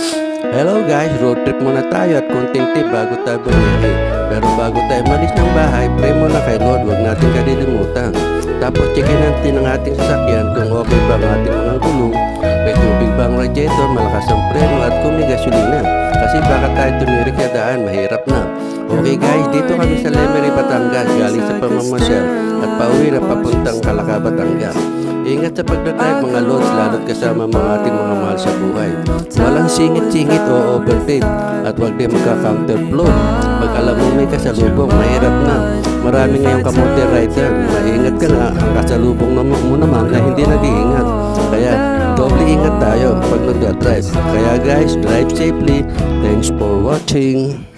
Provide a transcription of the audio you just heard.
Hello guys, road trip muna tayo at konting tip bago tayo bumiyahe. Pero bago tayo malis ng bahay, pray muna kay Lord, huwag natin kalilimutan. Tapos checkin natin ang ating sasakyan kung okay ba ang ating mga gulong, may tubig ba ang radiator, malakas ang preno at kung may gasolina. Kasi baka tayo tumirik sa daan, mahirap na. Okay guys, dito kami sa Lemery, Batangas, galing sa pamamasyal at pauwi na papuntang Calaca, Batangas. Ingat sa pagdadrive mga lods, lalo't kasama mga ating mga mahal sa buhay. Walang singit-singit o overtake at huwag din magka-counterflow. Pag alam mo may kasalubong, mahirap na. Marami ngayong kamote rider. Maingat ka nga, ang kasalubong mo naman na hindi nag-iingat. Kaya doble ingat tayo pag nagdadrive. Kaya guys, drive safely. Thanks for watching.